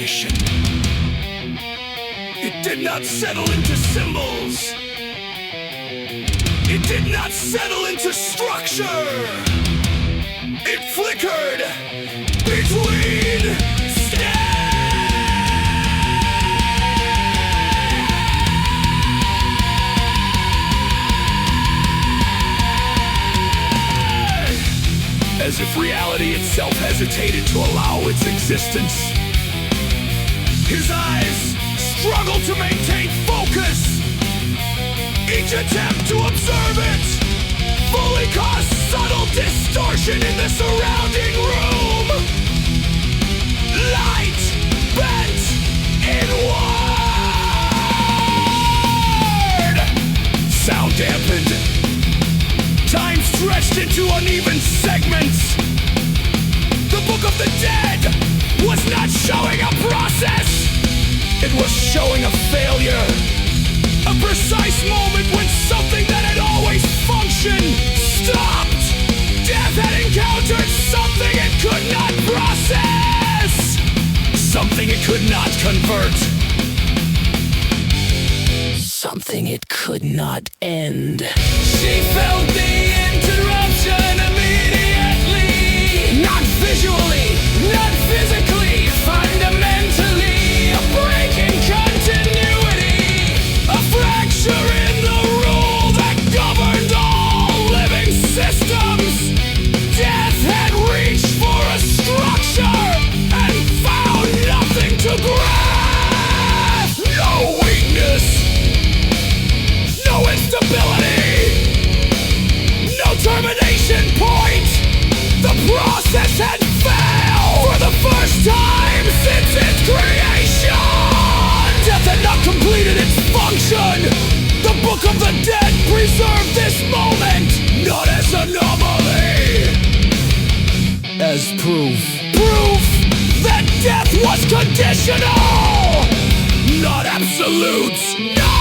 recognition. It did not settle into symbols. It did not settle into structure. It flickered between as if reality itself hesitated to allow its existence. His eyes struggled to maintain focus. Each attempt to observe it fully caused subtle distortion in the surrounding room. Light bent inward. Sound dampened. Time stretched into uneven segments. The Book of the Dead was not showing a process. It was showing a failure. A precise moment when something that had always functioned stopped. Death had encountered something it could not process. Something it could not convert. Something it could not end. She felt the interruption immediately. Not visually, not physically, fundamentally. A break in continuity. A fracture in the rule that governed all living systems. Death had reached for a structure and found nothing to grasp. No weakness. No instability, no termination point. The process had failed for the first time since its creation. Death had not completed its function. The Book of the Dead preserved this moment, not as anomaly, as proof. Proof that death was conditional, not absolute. No!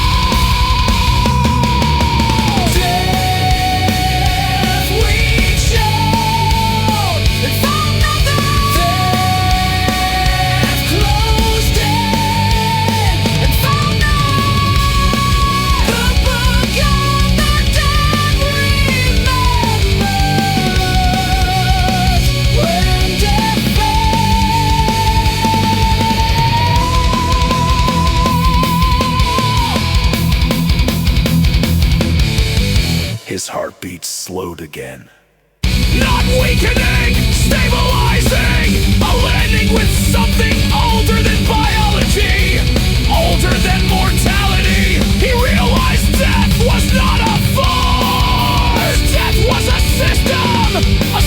His heartbeat slowed again. Not weakening, stabilizing, aligning with something older than biology, older than mortality. He realized death was not a force. Death was a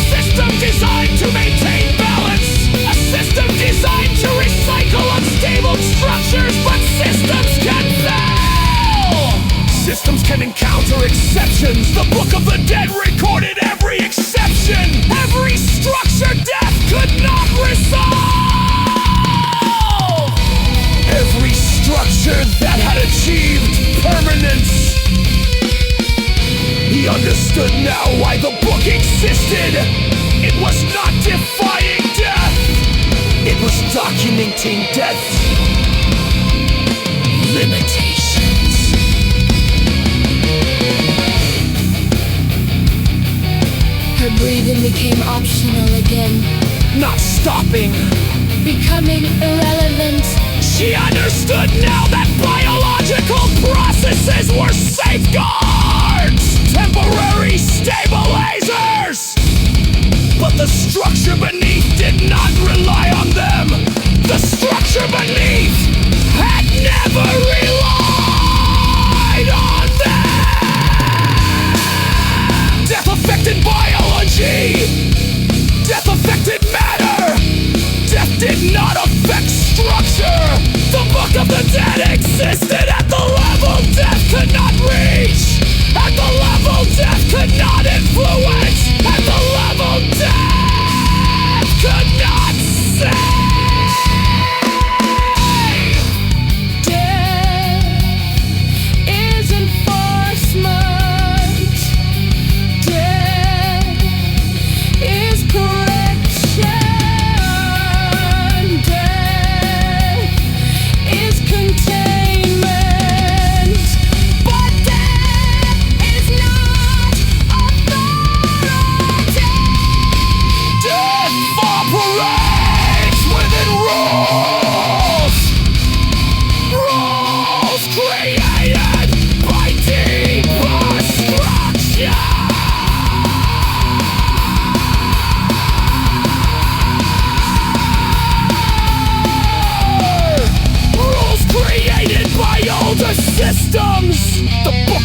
system designed to maintain balance, a system designed to recycle unstable structures, but systems can fail. Systems can encounter exceptions. The Book of the Dead recorded every exception. Every structure death could not resolve. Every structure that had achieved permanence. He understood now why the book existed. It was not defying death. It was documenting death's limitations. Her breathing became optional again. Not stopping. Becoming irrelevant. She understood now that biological processes were safeguards, temporary stabilizers. But the structure beneath did not rely on them. The structure beneath had never relied on them. Death affected biology. Death affected matter. Death did not affect structure. The Book of the Dead existed at the level death could not reach. At the level death could not influence. At the level death could not save. Death is enforcement. Death is correction. Death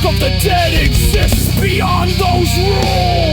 of the dead exists beyond those rules.